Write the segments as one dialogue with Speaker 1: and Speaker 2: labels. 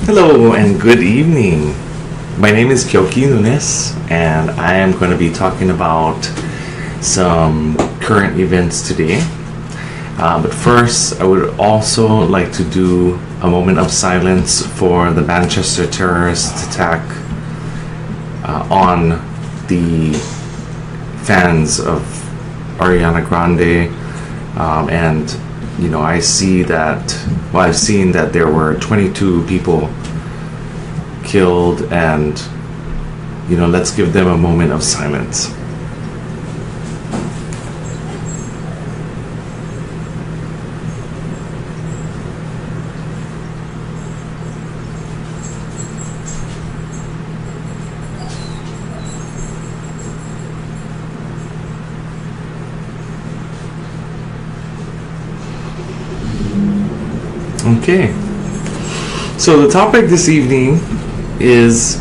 Speaker 1: Hello and good evening. My name is Kyoki Nunes, and I am going to be talking about some current events today. But first, I would also like to do a moment of silence for the Manchester terrorist attack on the fans of Ariana Grande. And I've seen that there were 22 people killed, and let's give them a moment of silence. Okay, so the topic this evening is,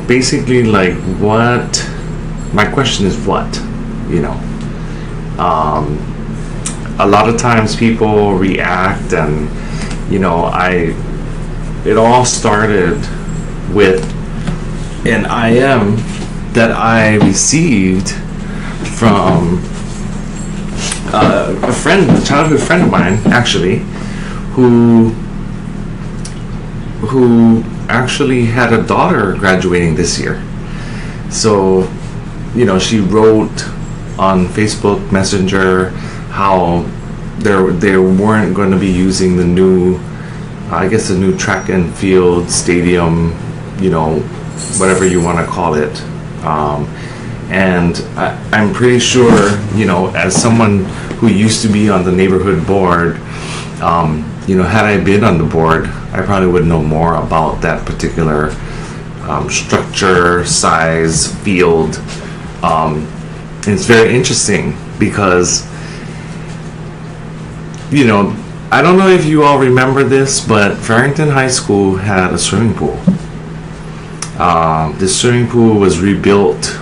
Speaker 1: basically like what, my question is what, a lot of times people react and, it all started with an IM that I received from a childhood friend of mine, actually, who actually had a daughter graduating this year. So, she wrote on Facebook Messenger how they weren't going to be using the new track and field stadium, whatever you want to call it. And I'm pretty sure, as someone who used to be on the neighborhood board, had I been on the board, I probably would know more about that particular structure, size, field. And it's very interesting because, I don't know if you all remember this, but Farrington High School had a swimming pool. This swimming pool was rebuilt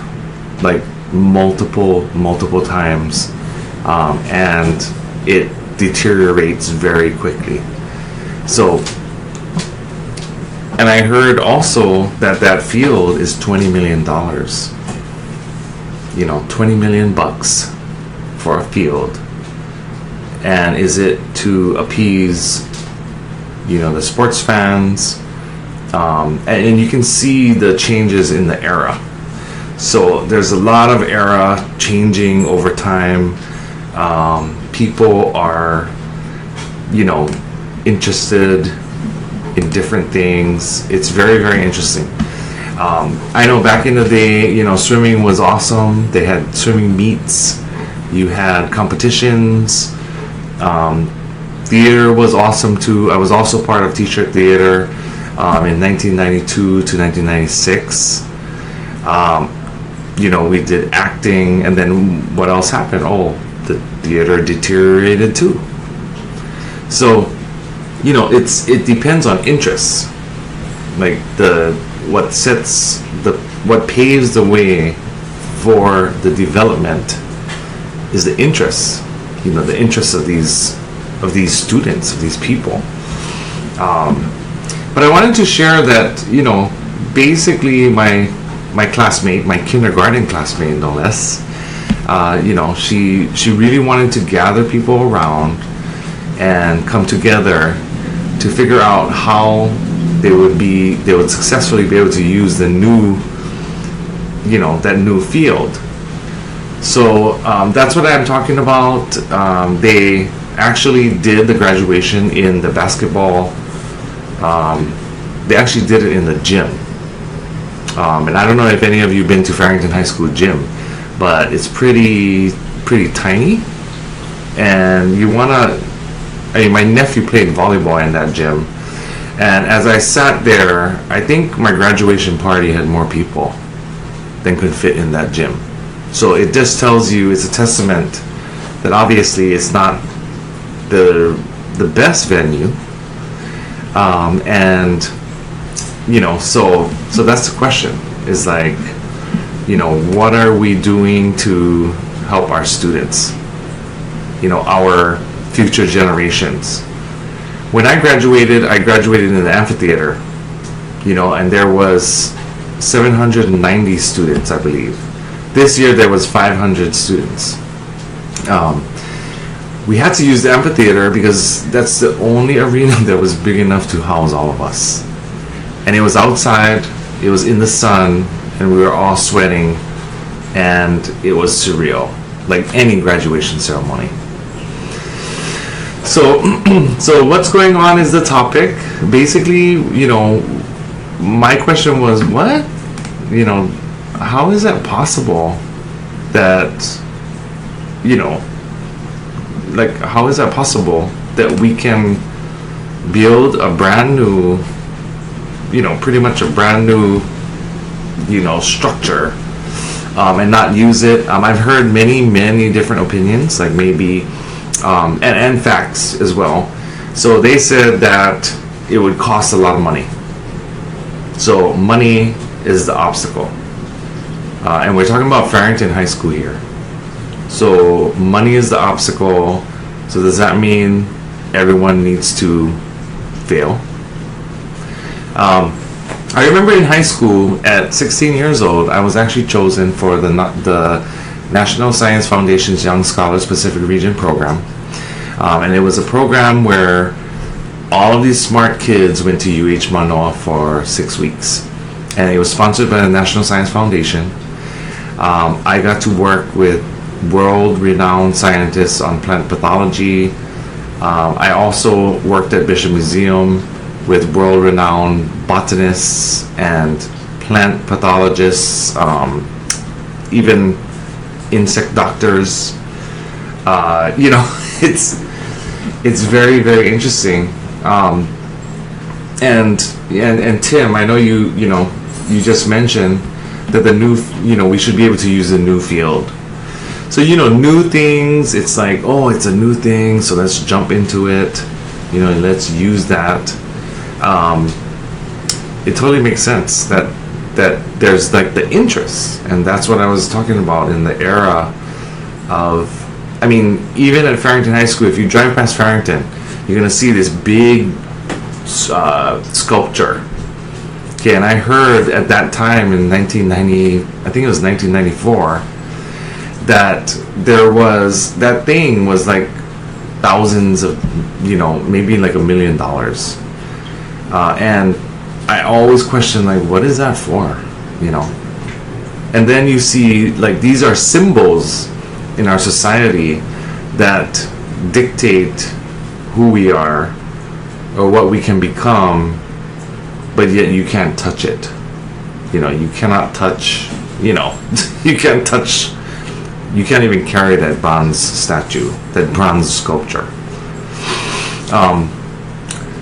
Speaker 1: like multiple times, and it deteriorates very quickly. So, and I heard also that field is $20 million. $20 million for a field. And is it to appease, the sports fans? And you can see the changes in the era. So there's a lot of era changing over time. People are, interested in different things. It's very, very interesting. I know back in the day, swimming was awesome. They had swimming meets. You had competitions. Theater was awesome too. I was also part of T-shirt theater in 1992 to 1996. We did acting, and then what else happened? Oh, the theater deteriorated too. So, it depends on interests. Like what paves the way for the development is the interests. The interests of these students, of these people. But I wanted to share that, basically my classmate, my kindergarten classmate, no less, she really wanted to gather people around and come together to figure out how they would successfully be able to use the new, that new field. So that's what I'm talking about. They actually did the graduation in the basketball. They actually did it in the gym. And I don't know if any of you have been to Farrington High School gym, but it's pretty tiny. And my nephew played volleyball in that gym. And as I sat there, I think my graduation party had more people than could fit in that gym. So it just tells you, it's a testament that obviously it's not the best venue. And so that's the question, is like, what are we doing to help our students, our future generations? When I graduated in the amphitheater, and there was 790 students, I believe. This year there was 500 students. We had to use the amphitheater because that's the only arena that was big enough to house all of us. And it was outside, it was in the sun, and we were all sweating, and it was surreal, like any graduation ceremony. So what's going on is the topic. Basically, my question was, what? How is that possible that, how is that possible that we can build a brand new, pretty much a brand new, structure, and not use it? I've heard many different opinions, like maybe, and facts as well. So they said that it would cost a lot of money. So money is the obstacle. And we're talking about Farrington High School here. So money is the obstacle. So does that mean everyone needs to fail? I remember in high school at 16 years old, I was actually chosen for the National Science Foundation's Young Scholars Pacific Region program. And it was a program where all of these smart kids went to UH Manoa for 6 weeks. And it was sponsored by the National Science Foundation. I got to work with world-renowned scientists on plant pathology. I also worked at Bishop Museum with world-renowned botanists and plant pathologists, even insect doctors. It's very, very interesting. And Tim, I know you just mentioned that the new, we should be able to use a new field. So, new things, it's like, oh, it's a new thing, so let's jump into it, let's use that. It totally makes sense that there's like the interest, and that's what I was talking about in the era of, even at Farrington High School, if you drive past Farrington, you're going to see this big sculpture. Okay, and I heard at that time in 1990, I think it was 1994, that that thing was like thousands of, maybe like $1 million. And I always question, like, what is that for? And then you see, like, these are symbols in our society that dictate who we are or what we can become, but yet you can't touch it. You cannot touch, you can't even carry that bronze statue, that bronze sculpture.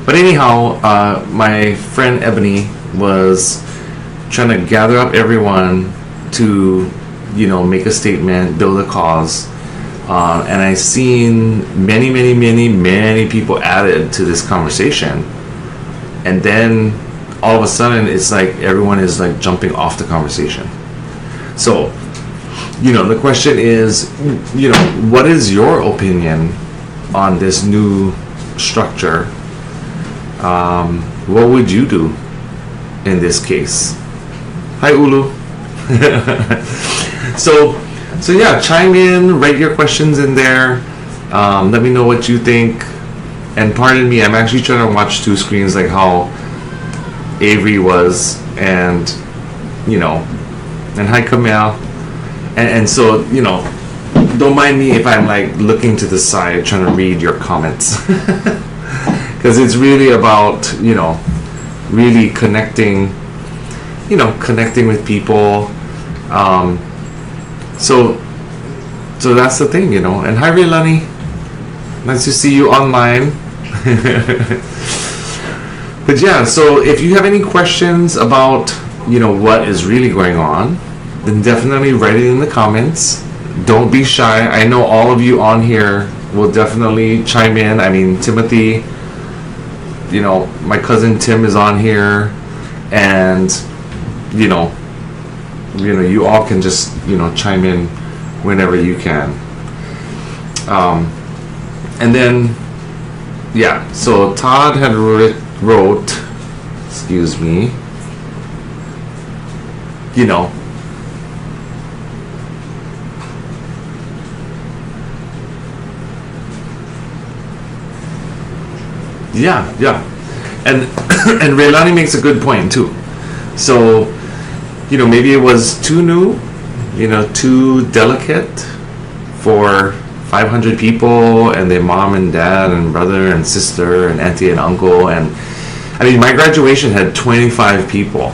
Speaker 1: But anyhow, my friend Ebony was trying to gather up everyone to, make a statement, build a cause. And I seen many people added to this conversation. And then all of a sudden, it's like everyone is like jumping off the conversation. So, the question is, what is your opinion on this new structure? What would you do in this case? Hi, Ulu. So yeah, chime in, write your questions in there. Let me know what you think. And pardon me, I'm actually trying to watch two screens, like how Avery was, and and hi, Kamel. And so, don't mind me if I'm like looking to the side trying to read your comments. Because it's really about, really connecting with people. So that's the thing, And hi, Rilani. Nice to see you online. But yeah, so if you have any questions about, what is really going on, then definitely write it in the comments. Don't be shy. I know all of you on here will definitely chime in. Timothy, my cousin Tim is on here, and you all can just chime in whenever you can. And then Yeah, so Todd had wrote, excuse me, you know, yeah, and and Raylani makes a good point too. So, maybe it was too new, too delicate for 500 people and their mom and dad and brother and sister and auntie and uncle. And I mean, my graduation had 25 people.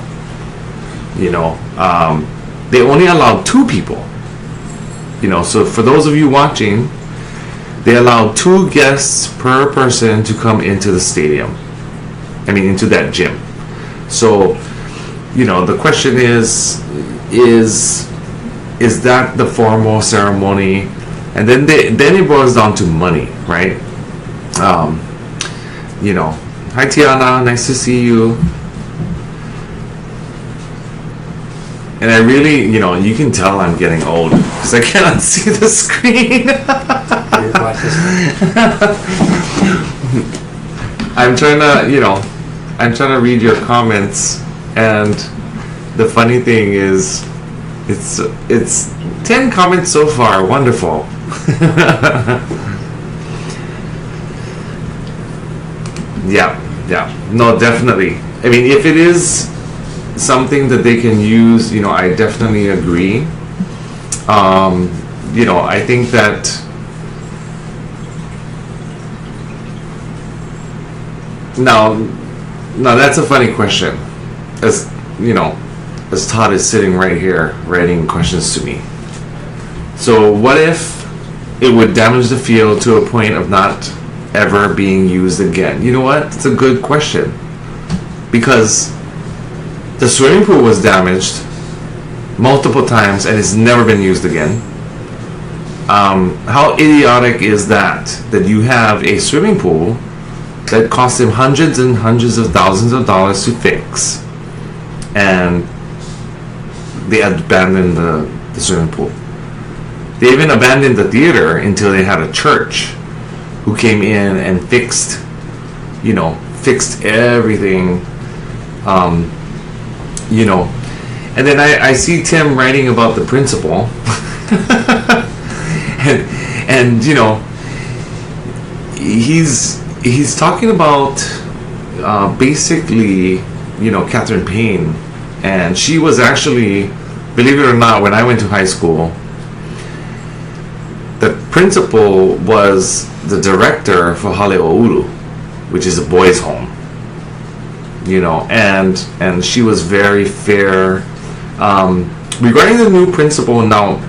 Speaker 1: They only allowed 2 people. So for those of you watching, they allowed 2 guests per person to come into the stadium. I mean, into that gym. So, the question is that the formal ceremony? And then it boils down to money, right? Hi Tiana, nice to see you. And I really, you can tell I'm getting old because I cannot see the screen. I'm trying to read your comments, and the funny thing is, it's 10 comments so far. Wonderful. Yeah, no, definitely. I mean, if it is something that they can use, I definitely agree. I think that now that's a funny question, as Todd is sitting right here writing questions to me. So what if it would damage the field to a point of not ever being used again? You know what? It's a good question. Because the swimming pool was damaged multiple times and it's never been used again. How idiotic is that you have a swimming pool that cost them hundreds and hundreds of thousands of dollars to fix, and they abandoned the swimming pool. They even abandoned the theater until they had a church who came in and fixed everything. And then I see Tim writing about the principal, and he's talking about basically Catherine Payne, and she was actually, believe it or not, when I went to high school, the principal was the director for Hale'oulu, which is a boys' home. And she was very fair. Regarding the new principal, now,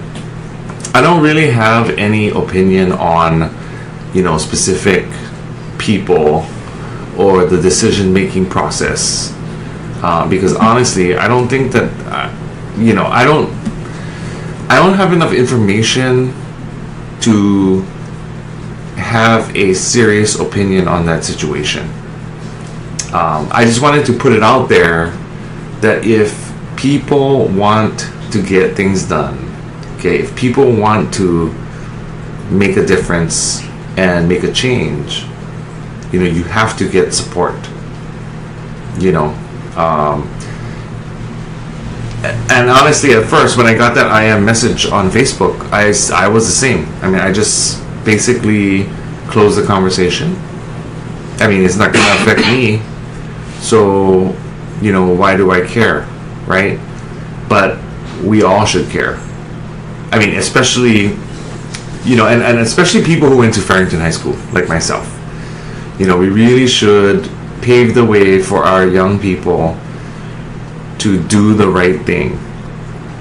Speaker 1: I don't really have any opinion on, specific people or the decision-making process. Because honestly, I don't think that, I don't have enough information to have a serious opinion on that situation. I just wanted to put it out there that if people want to get things done, okay, if people want to make a difference and make a change, you have to get support. And honestly, at first, when I got that IM message on Facebook, I was the same. I mean, I just basically closed the conversation. I mean, it's not going to affect me, so why do I care, right? But we all should care. I mean, especially and especially people who went to Farrington High School, like myself. We really should pave the way for our young people to do the right thing.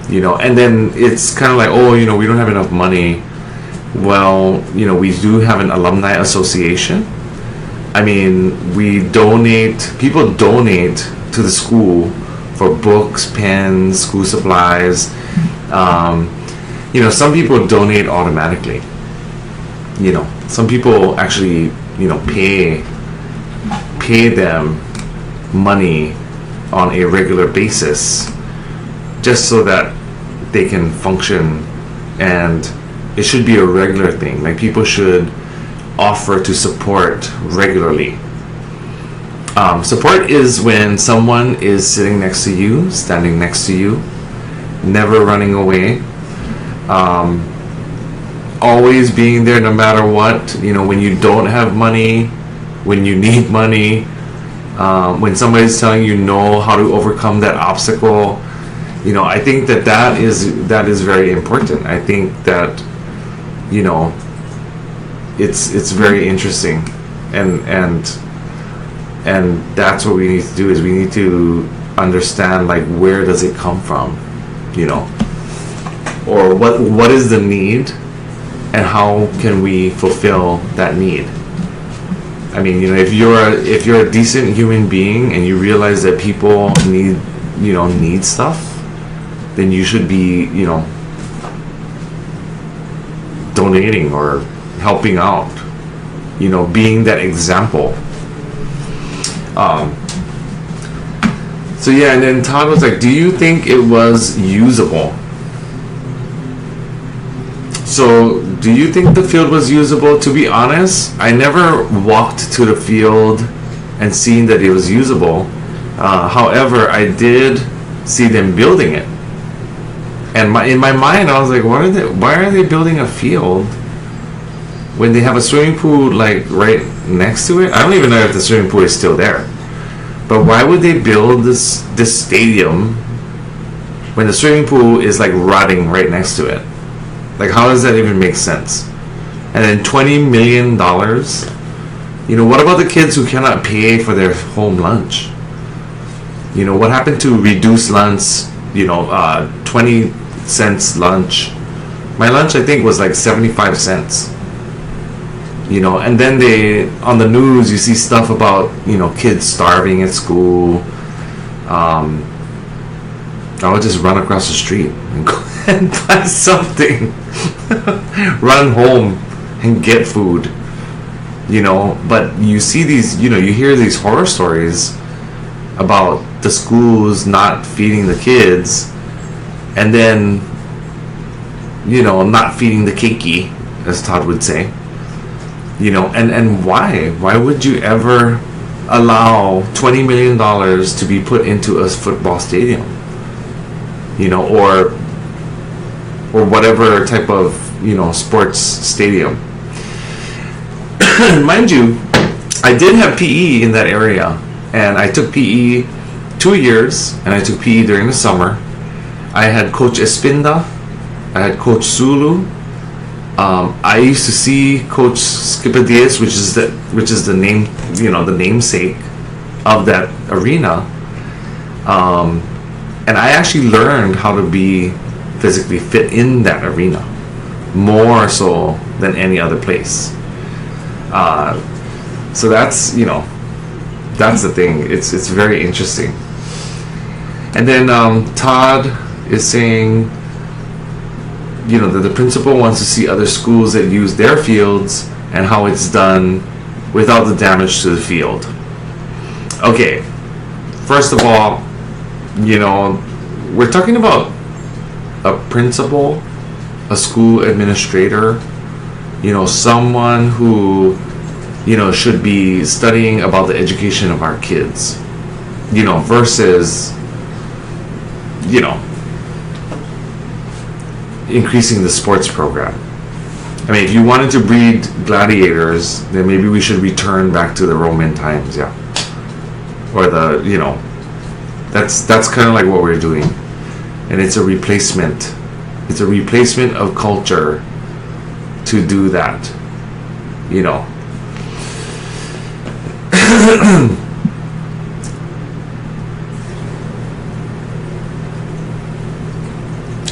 Speaker 1: And then it's kind of like, we don't have enough money. Well, we do have an alumni association. I mean, people donate to the school for books, pens, school supplies. Some people donate automatically. Some people actually, pay them money on a regular basis just so that they can function, and it should be a regular thing. Like, people should offer to support regularly. Support is when someone is sitting next to you, standing next to you, never running away, always being there no matter what. When you don't have money, when you need money, when somebody's telling you no, how to overcome that obstacle. I think that is very important. I think that it's very interesting, and that's what we need to do, is we need to understand, like, where does it come from, or what is the need, and how can we fulfill that need. I mean, if you're a decent human being and you realize that people need stuff, then you should be donating or helping out, being that example. So yeah, and then Todd was like, do you think it was usable? So, do you think the field was usable? To be honest, I never walked to the field and seen that it was usable. However, I did see them building it. And in my mind, I was like, why are they building a field when they have a swimming pool, like, right next to it? I don't even know if the swimming pool is still there. But why would they build this stadium when the swimming pool is, like, rotting right next to it? Like, how does that even make sense? And then $20 million? What about the kids who cannot pay for their home lunch? What happened to reduced lunch, 20 cents lunch? My lunch, I think, was like 75 cents. And then on the news, you see stuff about, kids starving at school. I would just run across the street and go and buy something. Run home and get food. But you see these, you hear these horror stories about the schools not feeding the kids, and then, not feeding the keiki, as Todd would say. And why? Why would you ever allow $20 million to be put into a football stadium? Or whatever type of, sports stadium. Mind you, I did have PE in that area, and I took PE 2 years, and I took PE during the summer. I had Coach Espinda, I had Coach Zulu. I used to see Coach Skipadias, which is the name, the namesake of that arena. And I actually learned how to be physically fit in that arena, more so than any other place. So that's the thing. It's very interesting. And then Todd is saying, that the principal wants to see other schools that use their fields and how it's done without the damage to the field. Okay, first of all, we're talking about a principal, a school administrator, someone who, should be studying about the education of our kids, versus, increasing the sports program. I mean, if you wanted to breed gladiators, then maybe we should return back to the Roman times, yeah. Or that's kind of like what we're doing. And it's a replacement. It's a replacement of culture to do that,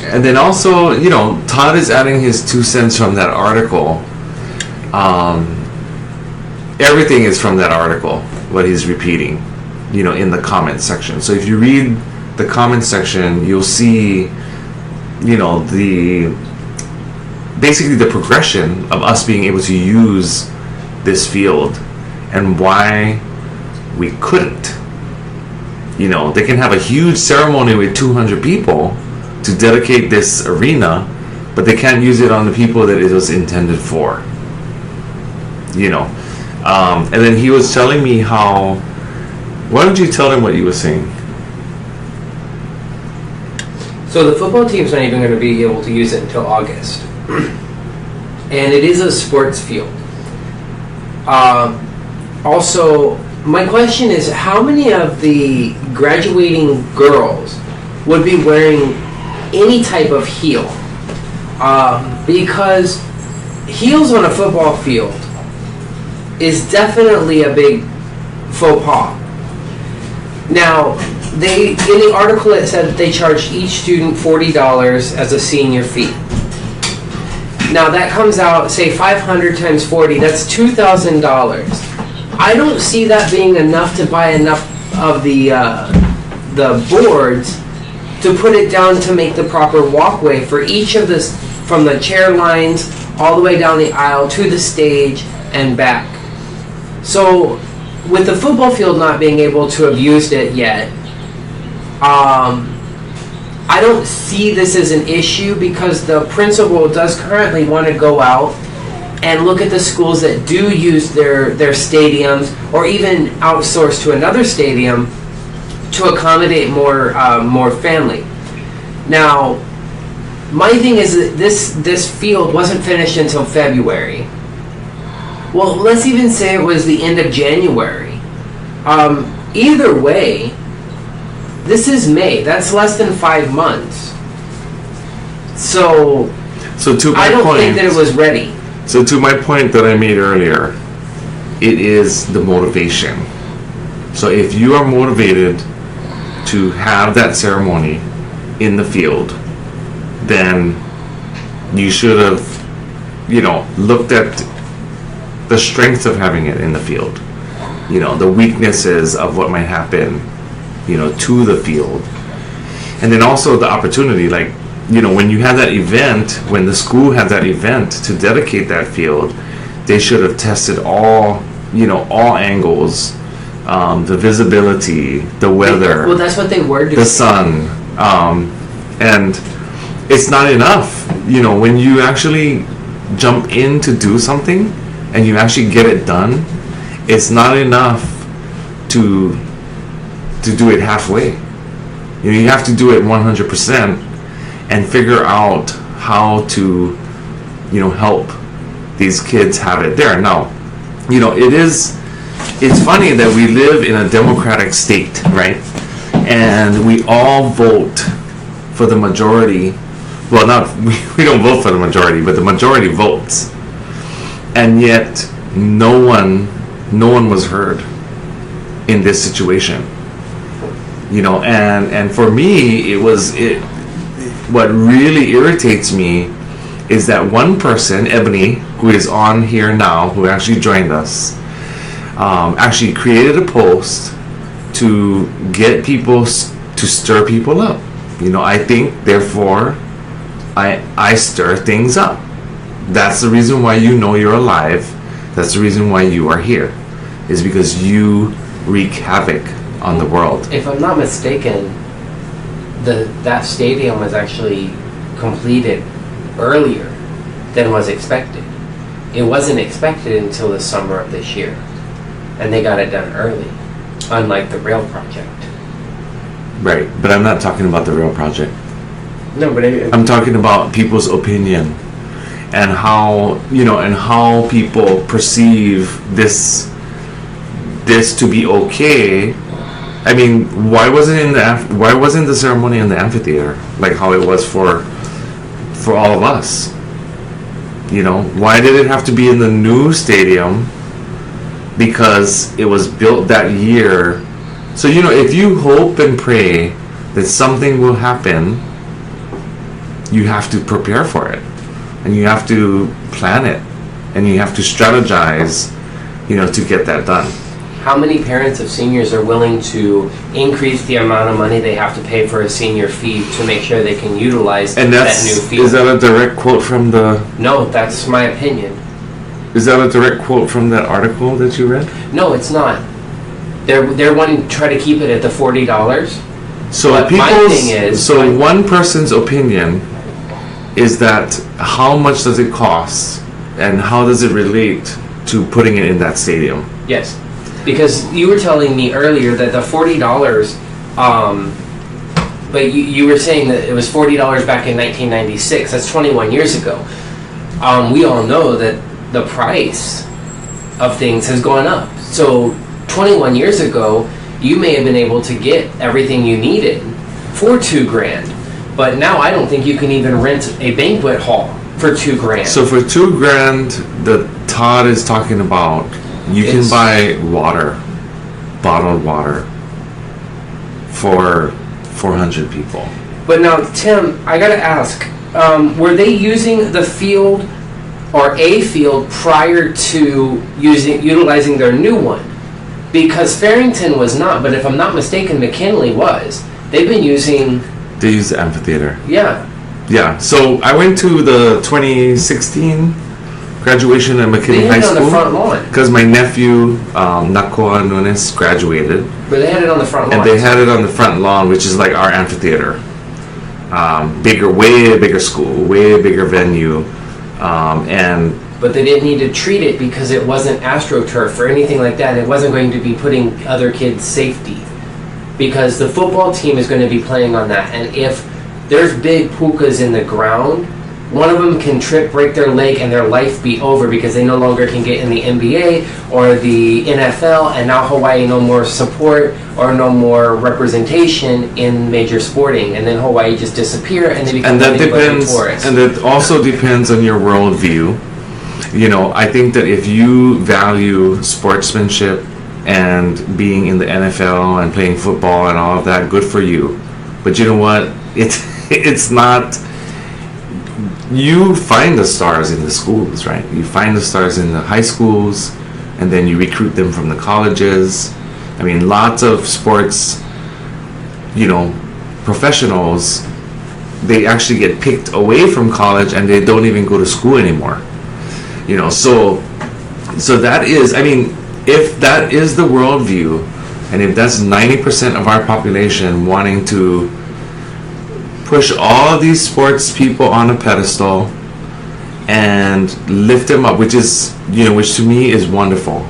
Speaker 1: And then also, Todd is adding his 2 cents from that article. Everything is from that article, what he's repeating, in the comment section. So if you read the comment section, you'll see, basically the progression of us being able to use this field and why we couldn't. They can have a huge ceremony with 200 people to dedicate this arena, but they can't use it on the people that it was intended for. you know. And then he was telling me how. Why don't you tell him what you were saying?
Speaker 2: So the football team's not even going to be able to use it until August. And it is a sports field. Also, my question is, how many of the graduating girls would be wearing any type of heel? Because heels on a football field is definitely a big faux pas. Now, in the article it said that they charged each student $40 as a senior fee. Now that comes out, say 500 times 40, that's $2,000. I don't see that being enough to buy enough of the boards to put it down to make the proper walkway for each of this, from the chair lines all the way down the aisle to the stage and back. So with the football field not being able to have used it yet, I don't see this as an issue, because the principal does currently want to go out and look at the schools that do use their stadiums, or even outsource to another stadium to accommodate more family. Now, my thing is that this field wasn't finished until February. Well, let's even say it was the end of January. Either way, this is May. That's less than 5 months. So to my I don't point, think that it was ready.
Speaker 1: So to my point that I made earlier, it is the motivation. So if you are motivated to have that ceremony in the field, then you should have, looked at the strengths of having it in the field. The weaknesses of what might happen, to the field. And then also the opportunity, when you have that event, when the school had that event to dedicate that field, they should have tested all angles, the visibility, the weather.
Speaker 2: Well, that's what they were doing.
Speaker 1: The sun. And it's not enough. When you actually jump in to do something and you actually get it done, it's not enough to do it halfway. You have to do it 100% and figure out how to help these kids have it there. Now, it's funny that we live in a democratic state, right? And we all vote for the majority. Well, we don't vote for the majority, but the majority votes. And yet no one was heard in this situation. And for me, what really irritates me is that one person, Ebony, who is on here now, who actually joined us, actually created a post to get people, to stir people up. I think, therefore, I stir things up. That's the reason why you're alive. That's the reason why you are here, is because you wreak havoc on the world.
Speaker 2: If I'm not mistaken, that stadium was actually completed earlier than was expected. It wasn't expected until the summer of this year, and they got it done early, unlike the rail project.
Speaker 1: Right, but I'm not talking about the rail project.
Speaker 2: No, but
Speaker 1: I'm talking about people's opinion and how people perceive this to be okay. I mean, why wasn't the ceremony in the amphitheater like how it was for all of us? Why did it have to be in the new stadium? Because it was built that year. So if you hope and pray that something will happen, you have to prepare for it, and you have to plan it, and you have to strategize, to get that done.
Speaker 2: How many parents of seniors are willing to increase the amount of money they have to pay for a senior fee to make sure they can utilize that new fee?
Speaker 1: Is that a direct quote from the...
Speaker 2: No, that's my opinion.
Speaker 1: Is that a direct quote from that article that you read?
Speaker 2: No, it's not. They're wanting to try to keep it at the $40.
Speaker 1: So one person's opinion is that how much does it cost and how does it relate to putting it in that stadium.
Speaker 2: Yes, because you were telling me earlier that the $40, but you were saying that it was $40 back in 1996. That's 21 years ago. We all know that the price of things has gone up. So 21 years ago, you may have been able to get everything you needed for $2,000, but now I don't think you can even rent a banquet hall for $2,000.
Speaker 1: So for $2,000, the Todd is talking about you can buy water, bottled water, for 400 people.
Speaker 2: But now, Tim, I gotta ask, were they using the field or a field prior to utilizing their new one? Because Farrington was not, but if I'm not mistaken, McKinley was. They've been using...
Speaker 1: They use the amphitheater.
Speaker 2: Yeah.
Speaker 1: Yeah, so I went to the 2016 graduation at McKinley High School.
Speaker 2: They had it on the front lawn.
Speaker 1: Because my nephew, Nakoa Nunes, graduated.
Speaker 2: But they had it on the front lawn.
Speaker 1: And they had it on the front lawn, which is like our amphitheater. Way bigger school, way bigger venue.
Speaker 2: But they didn't need to treat it because it wasn't AstroTurf or anything like that. It wasn't going to be putting other kids' safety. Because the football team is going to be playing on that. And if there's big pukas in the ground, one of them can trip, break their leg, and their life be over because they no longer can get in the NBA or the NFL, and now Hawaii no more support or no more representation in major sporting, and then Hawaii just disappear and they become tourists.
Speaker 1: And that also depends on your worldview. You know, I think that if you value sportsmanship and being in the NFL and playing football and all of that, good for you. But you know what? It's not. You find the stars in the schools, right? You find the stars in the high schools, and then you recruit them from the colleges. I mean, lots of sports, professionals, they actually get picked away from college and they don't even go to school anymore. So that is, I mean, if that is the worldview, and if that's 90% of our population wanting to push all of these sports people on a pedestal and lift them up, which to me is wonderful.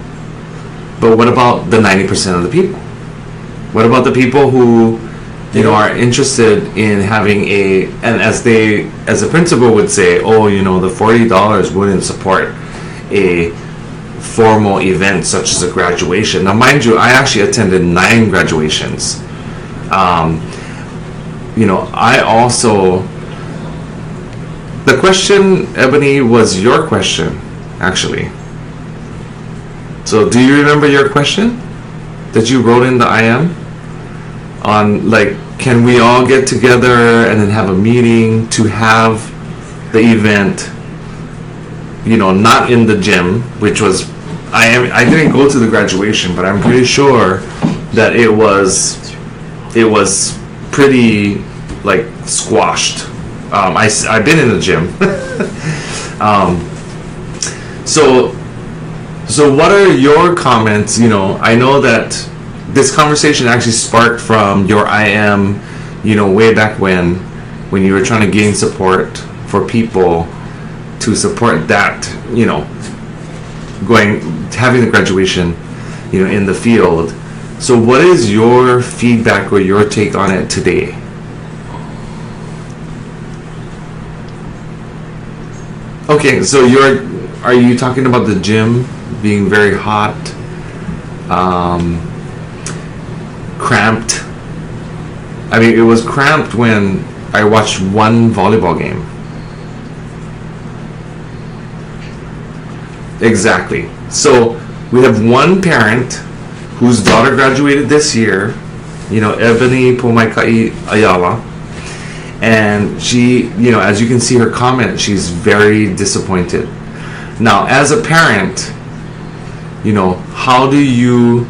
Speaker 1: But what about the 90% of the people? What about the people who, are interested in having and as a principal would say, the $40 wouldn't support a formal event such as a graduation. Now, mind you, I actually attended 9 graduations. I also... The question, Ebony, was your question, actually. So, do you remember your question that you wrote in the IM? On, can we all get together and then have a meeting to have the event, not in the gym, which was... I didn't go to the graduation, but I'm pretty sure that it was pretty squashed. I've been in the gym. So what are your comments? I know that this conversation actually sparked from your IM, way back when you were trying to gain support for people to support that, having the graduation, in the field. So what is your feedback or your take on it today? Okay, so are you talking about the gym being very hot, cramped? I mean, it was cramped when I watched one volleyball game. Exactly. So we have one parent whose daughter graduated this year, Ebony Pomaikai Ayala. And she, as you can see her comment, she's very disappointed. Now, as a parent, how do you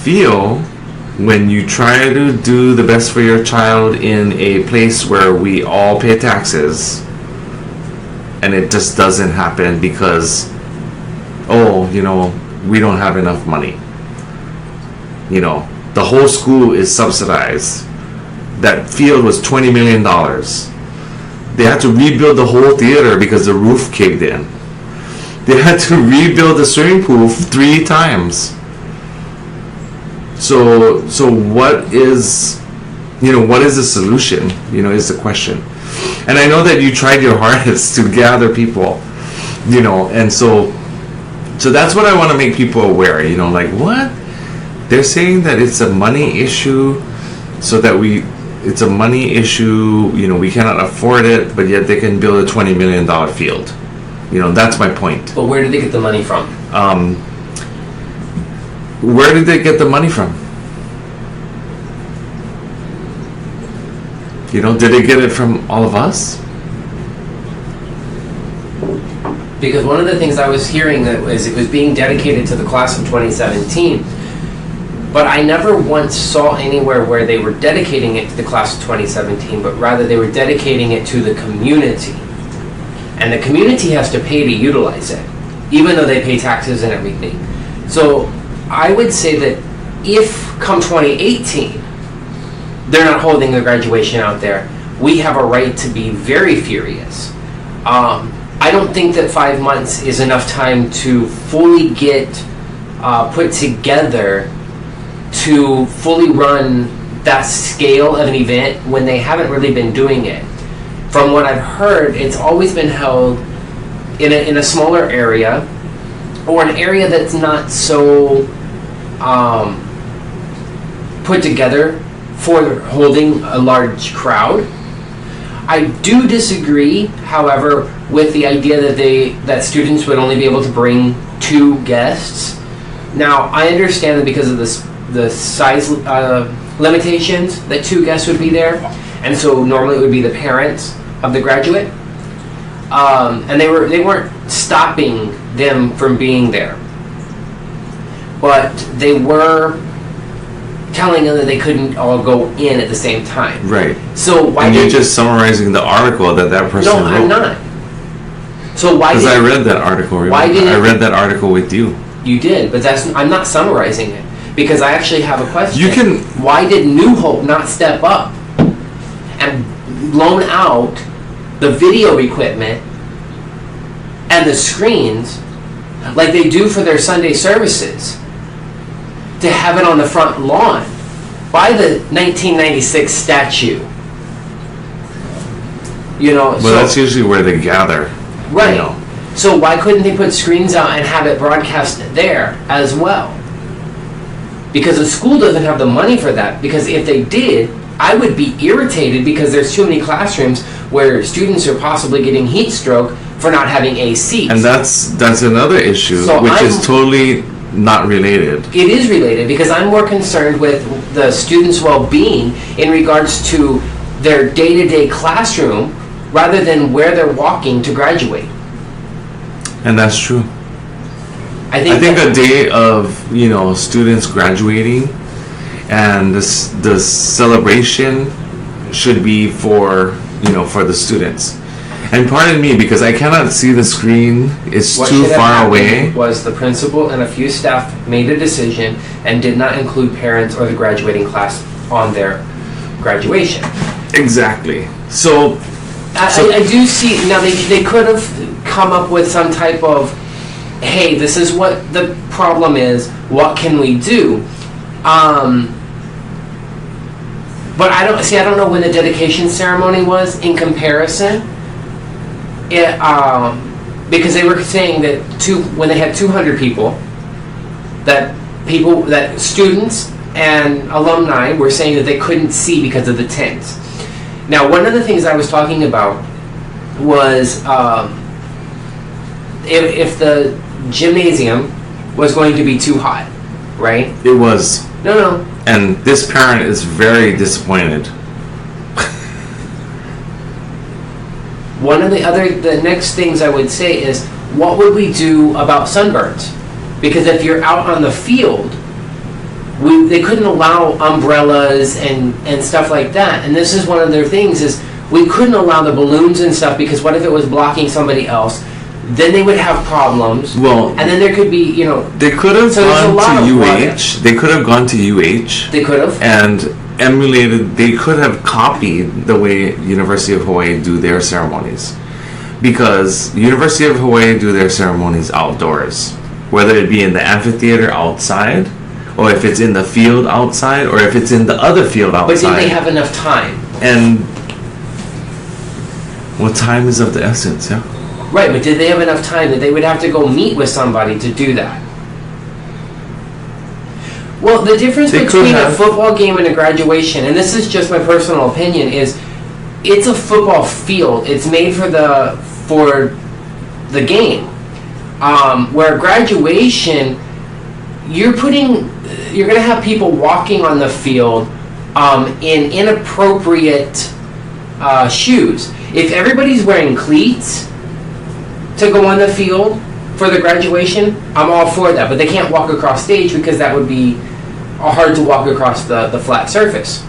Speaker 1: feel when you try to do the best for your child in a place where we all pay taxes and it just doesn't happen because, we don't have enough money? The whole school is subsidized. That field was $20 million. They had to rebuild the whole theater because the roof caved in. They had to rebuild the swimming pool 3 times. So what is, what is the solution? Is the question. And I know that you tried your hardest to gather people, and so that's what I want to make people aware. Like, what? They're saying that it's a money issue, so that it's a money issue. We cannot afford it, but yet they can build a $20 million field. That's my point.
Speaker 2: But where did they get the money from?
Speaker 1: Where did they get the money from? Did they get it from all of us?
Speaker 2: Because one of the things I was hearing that was it was being dedicated to the class of 2017, but I never once saw anywhere where they were dedicating it to the class of 2017, but rather they were dedicating it to the community. And the community has to pay to utilize it, even though they pay taxes and everything. So I would say that if come 2018, they're not holding the graduation out there, we have a right to be very furious. I don't think that 5 months is enough time to fully get put together to fully run that scale of an event when they haven't really been doing it. From what I've heard, it's always been held in a smaller area, or an area that's not so put together for holding a large crowd. I do disagree, however, with the idea that students would only be able to bring 2 guests. Now, I understand that because of the size limitations, that 2 guests would be there, and so normally it would be the parents of the graduate, and they weren't stopping them from being there, but they were telling them that they couldn't all go in at the same time.
Speaker 1: Right.
Speaker 2: So why?
Speaker 1: And you're just summarizing the article that person wrote.
Speaker 2: No, I'm not. So why?
Speaker 1: Because I read that article. I read that article with you.
Speaker 2: You did, but I'm not summarizing it, because I actually have a question.
Speaker 1: You can.
Speaker 2: Why did New Hope not step up and loan out the video equipment and the screens like they do for their Sunday services, to have it on the front lawn by the 1996 statue?
Speaker 1: But that's usually where they gather.
Speaker 2: Right. So why couldn't they put screens out and have it broadcast there as well? Because the school doesn't have the money for that. Because if they did, I would be irritated, because there's too many classrooms where students are possibly getting heat stroke for not having AC.
Speaker 1: And that's another issue, which is totally not related.
Speaker 2: It is related, because I'm more concerned with the students' well-being in regards to their day-to-day classroom rather than where they're walking to graduate.
Speaker 1: And that's true.
Speaker 2: I think
Speaker 1: a day of students graduating and the celebration should be for the students. And pardon me, because I cannot see the screen. It's too far away.
Speaker 2: Was the principal and a few staff made a decision and did not include parents or the graduating class on their graduation.
Speaker 1: Exactly. So
Speaker 2: I do see now they could have come up with some type of, hey, this is what the problem is, what can we do? But I don't know when the dedication ceremony was in comparison. Because they were saying that when they had 200 people, that students and alumni were saying that they couldn't see because of the tents. Now, one of the things I was talking about was if the gymnasium was going to be too hot, right?
Speaker 1: It was.
Speaker 2: No.
Speaker 1: And this parent is very disappointed.
Speaker 2: One of the next things I would say is, what would we do about sunburns? Because if you're out on the field, they couldn't allow umbrellas and stuff like that. And this is one of their things, is we couldn't allow the balloons and stuff, because what if it was blocking somebody else? Then they would have problems.
Speaker 1: Well,
Speaker 2: and then there could be,
Speaker 1: they could have gone to UH. They could have gone to UH.
Speaker 2: They could have.
Speaker 1: And emulated. They could have copied the way University of Hawaii do their ceremonies. because University of Hawaii do their ceremonies outdoors, whether it be in the amphitheater outside, or if it's in the field outside, or if it's in the other field outside.
Speaker 2: But did they have enough time?
Speaker 1: And well, time is of the essence, yeah.
Speaker 2: Right, but did they have enough time that they would have to go meet with somebody to do that? Well, the difference between a football game and a graduation, and this is just my personal opinion, is it's a football field. It's made for the game. Where graduation, you're going to have people walking on the field in inappropriate shoes. If everybody's wearing cleats to go on the field for the graduation, I'm all for that. But they can't walk across stage because that would be hard to walk across the flat surface.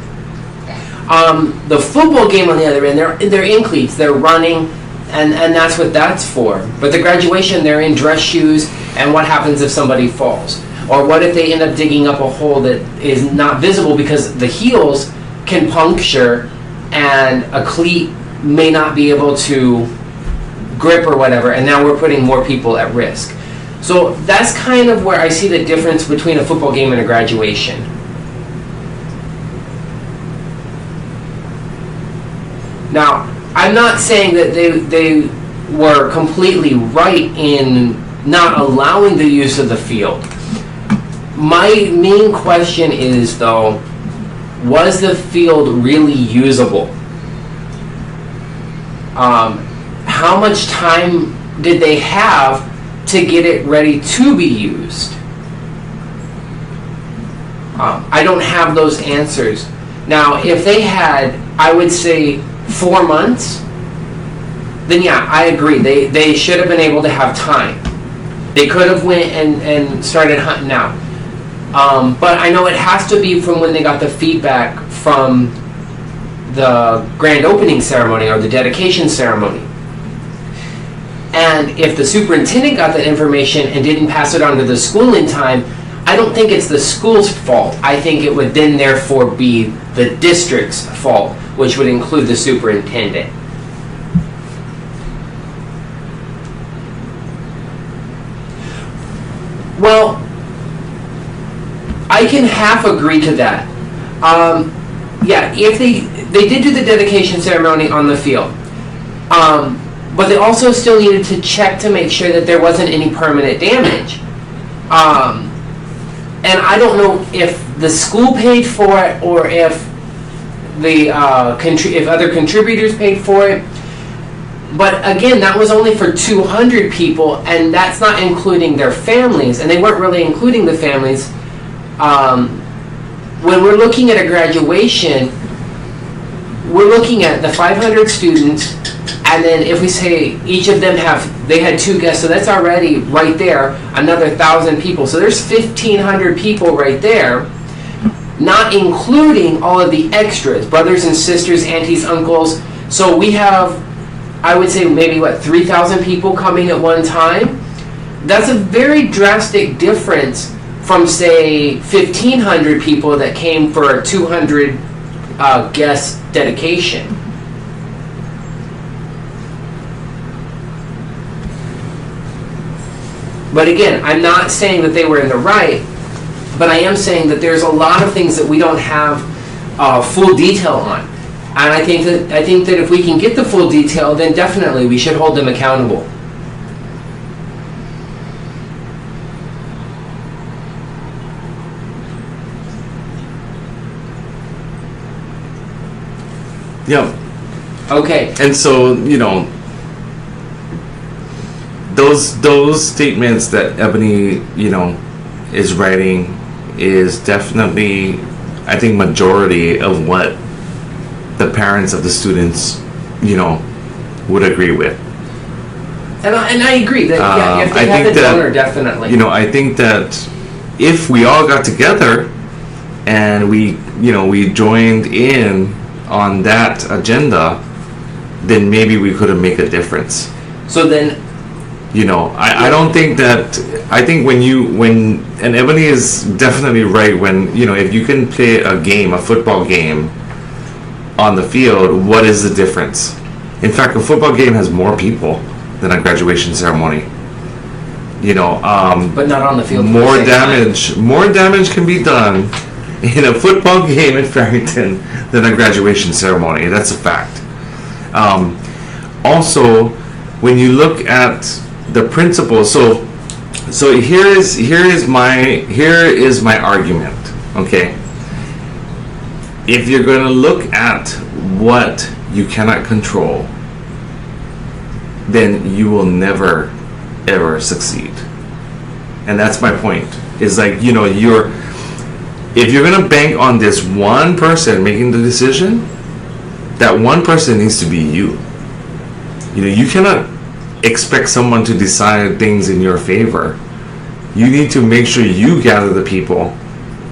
Speaker 2: The football game, on the other end, they're in cleats, they're running, and that's what that's for. But the graduation, they're in dress shoes, and what happens if somebody falls? Or what if they end up digging up a hole that is not visible because the heels can puncture and a cleat may not be able to grip or whatever, and now we're putting more people at risk. So that's kind of where I see the difference between a football game and a graduation. Now, I'm not saying that they were completely right in not allowing the use of the field. My main question is, though, was the field really usable? How much time did they have to get it ready to be used? I don't have those answers. Now, if they had, I would say, 4 months, then yeah, I agree. They should have been able to have time. They could have went and started hunting out. But I know it has to be from when they got the feedback from the grand opening ceremony or the dedication ceremony. And if the superintendent got that information and didn't pass it on to the school in time, I don't think it's the school's fault. I think it would then therefore be the district's fault, which would include the superintendent. Well, I can half agree to that. Yeah, if they did do the dedication ceremony on the field, but they also still needed to check to make sure that there wasn't any permanent damage. And I don't know if the school paid for it or if the if other contributors paid for it. But again, that was only for 200 people, and that's not including their families, and they weren't really including the families. When we're looking at a graduation, we're looking at the 500 students, and then if we say each of them had 2 guests, so that's already right there another 1,000 people. So there's 1,500 people right there, not including all of the extras, brothers and sisters, aunties, uncles. So we have, I would say, maybe 3,000 people coming at one time. That's a very drastic difference from, say, 1,500 people that came for a 200 guest dedication. But again, I'm not saying that they were in the right, but I am saying that there's a lot of things that we don't have full detail on. And I think that if we can get the full detail, then definitely we should hold them accountable.
Speaker 1: Yeah.
Speaker 2: Okay.
Speaker 1: And so, those statements that Ebony, is writing is definitely, I think, majority of what the parents of the students, would agree with.
Speaker 2: And I agree that if they have the donor, definitely.
Speaker 1: I think that if we all got together and we joined in on that agenda, then maybe we could have made a difference.
Speaker 2: So then,
Speaker 1: I don't think that. I think and Ebony is definitely right when if you can play a football game on the field, what is the difference? In fact, a football game has more people than a graduation ceremony.
Speaker 2: But not on the field.
Speaker 1: More damage can be done in a football game in Farrington than a graduation ceremony. That's a fact. Also, when you look at the principle, so here is my argument. Okay, if you're going to look at what you cannot control, then you will never ever succeed. And that's my point. Is like, if you're going to bank on this one person making the decision, that one person needs to be you. You cannot expect someone to decide things in your favor. You need to make sure you gather the people,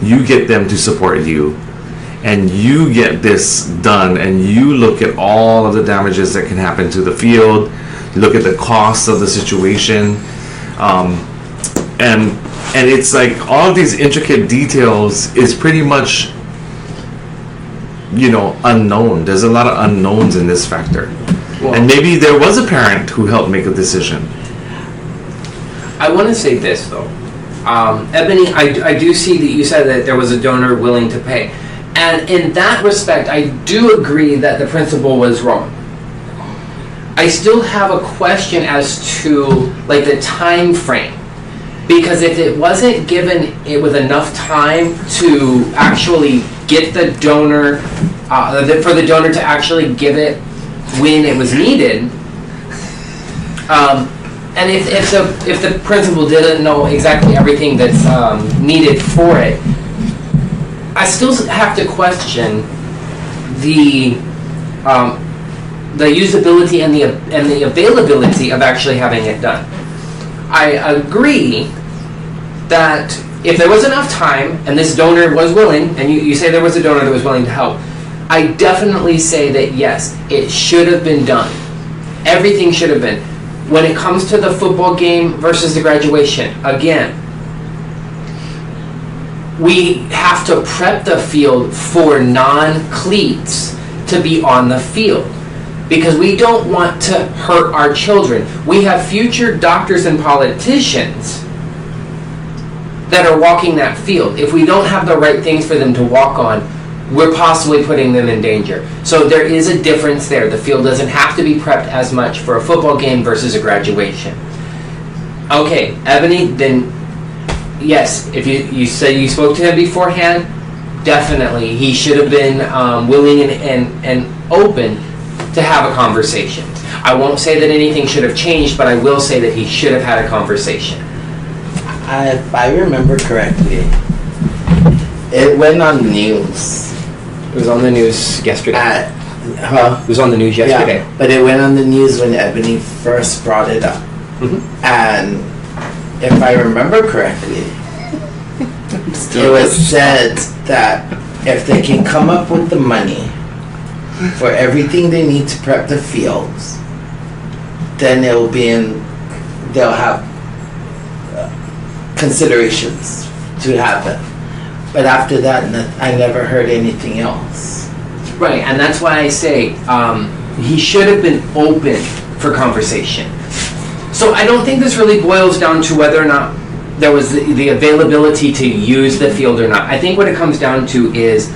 Speaker 1: you get them to support you, and you get this done, and you look at all of the damages that can happen to the field, look at the costs of the situation, and it's like all of these intricate details is pretty much unknown. There's a lot of unknowns in this factor. Well, and maybe there was a parent who helped make a decision.
Speaker 2: I want to say this though, Ebony, I do see that you said that there was a donor willing to pay, and in that respect I do agree that the principal was wrong. I still have a question as to like the time frame, because if it wasn't given it with enough time to actually get the donor, for the donor to actually give it when it was needed, and if the principal didn't know exactly everything that's needed for it, I still have to question the usability and the availability of actually having it done. I agree that if there was enough time and this donor was willing, and you say there was a donor that was willing to help, I definitely say that yes, it should have been done. Everything should have been. When it comes to the football game versus the graduation, again, we have to prep the field for non-cleats to be on the field, because we don't want to hurt our children. We have future doctors and politicians that are walking that field. If we don't have the right things for them to walk on, we're possibly putting them in danger. So there is a difference there. The field doesn't have to be prepped as much for a football game versus a graduation. Okay, Ebony, then yes, if you say you spoke to him beforehand, definitely he should have been willing and open to have a conversation. I won't say that anything should have changed, but I will say that he should have had a conversation.
Speaker 3: If I remember correctly, it went on the news.
Speaker 2: It was on the news yesterday. It was on the news yesterday.
Speaker 3: Yeah, but it went on the news when Ebony first brought it up. Mm-hmm. And if I remember correctly, it was said that if they can come up with the money for everything they need to prep the fields, then they'll have considerations to happen. But after that, I never heard anything else.
Speaker 2: Right, and that's why I say he should have been open for conversation. So I don't think this really boils down to whether or not there was the availability to use the field or not. I think what it comes down to is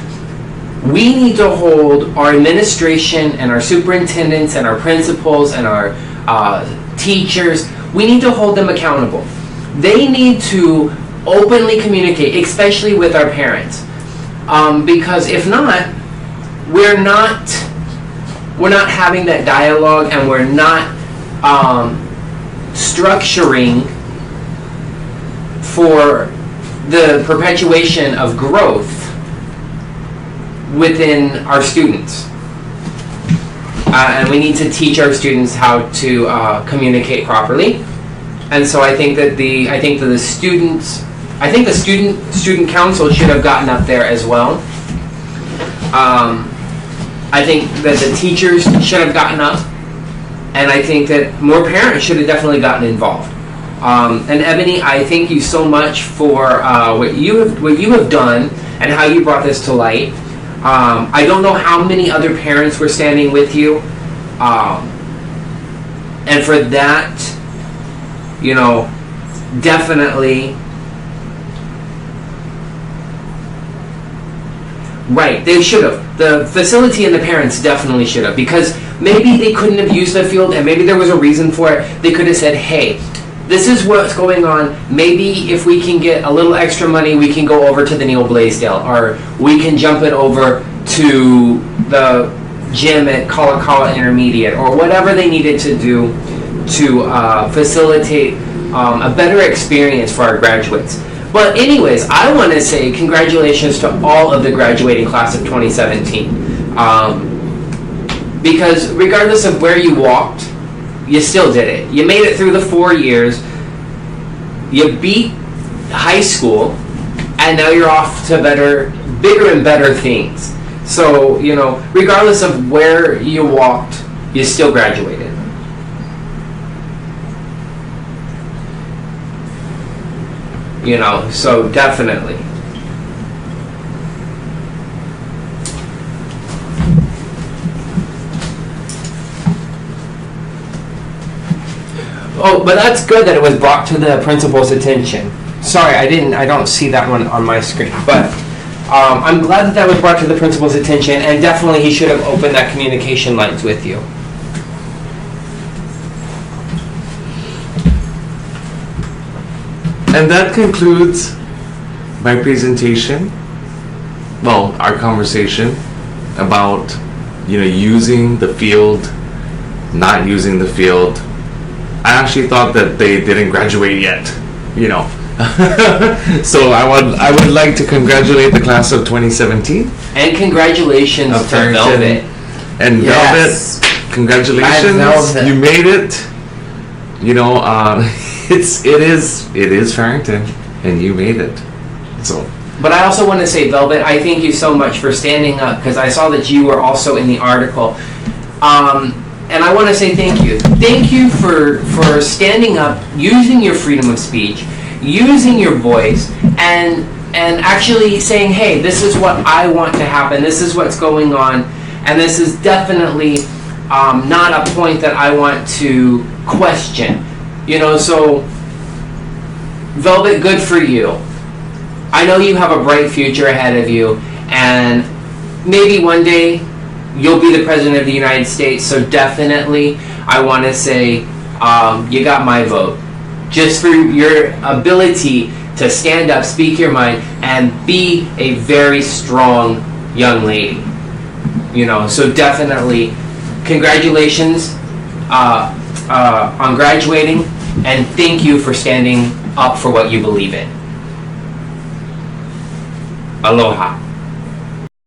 Speaker 2: we need to hold our administration and our superintendents and our principals and our teachers, we need to hold them accountable. They need to openly communicate, especially with our parents, because if not, we're not having that dialogue, and we're not structuring for the perpetuation of growth within our students. And we need to teach our students how to communicate properly. And so I think that the student council should have gotten up there as well. I think that the teachers should have gotten up, and I think that more parents should have definitely gotten involved. And Ebony, I thank you so much for what you have done and how you brought this to light. I don't know how many other parents were standing with you, And for that, definitely, right, they should have. The facility and the parents definitely should have, because maybe they couldn't have used the field and maybe there was a reason for it. They could have said, hey, this is what's going on. Maybe if we can get a little extra money, we can go over to the Neil Blaisdell, or we can jump it over to the gym at Kalakaua Intermediate, or whatever they needed to do to facilitate a better experience for our graduates. But anyways, I want to say congratulations to all of the graduating class of 2017. Because regardless of where you walked, you still did it. You made it through the 4 years. You beat high school, and now you're off to bigger and better things. So, regardless of where you walked, you still graduated. So definitely. Oh, but that's good that it was brought to the principal's attention. Sorry, I don't see that one on my screen, but I'm glad that was brought to the principal's attention, and definitely he should have opened that communication lines with you.
Speaker 1: And that concludes my presentation. Well, our conversation about, using the field, not using the field. I actually thought that they didn't graduate yet, So I would like to congratulate the class of 2017.
Speaker 2: And congratulations to
Speaker 1: Farrington.
Speaker 2: Velvet.
Speaker 1: And
Speaker 3: Yes.
Speaker 1: Velvet, congratulations.
Speaker 3: Velvet.
Speaker 1: You made it. It is Farrington, and you made it. So.
Speaker 2: But I also want to say, Velvet, I thank you so much for standing up, because I saw that you were also in the article. And I want to say thank you. Thank you for standing up, using your freedom of speech, using your voice, and actually saying, hey, this is what I want to happen, this is what's going on, and this is definitely not a point that I want to question. So, Velvet, good for you. I know you have a bright future ahead of you, and maybe one day you'll be the President of the United States, so definitely I want to say you got my vote. Just for your ability to stand up, speak your mind, and be a very strong young lady. So definitely congratulations on graduating, and thank you for standing up for what you believe in. Aloha.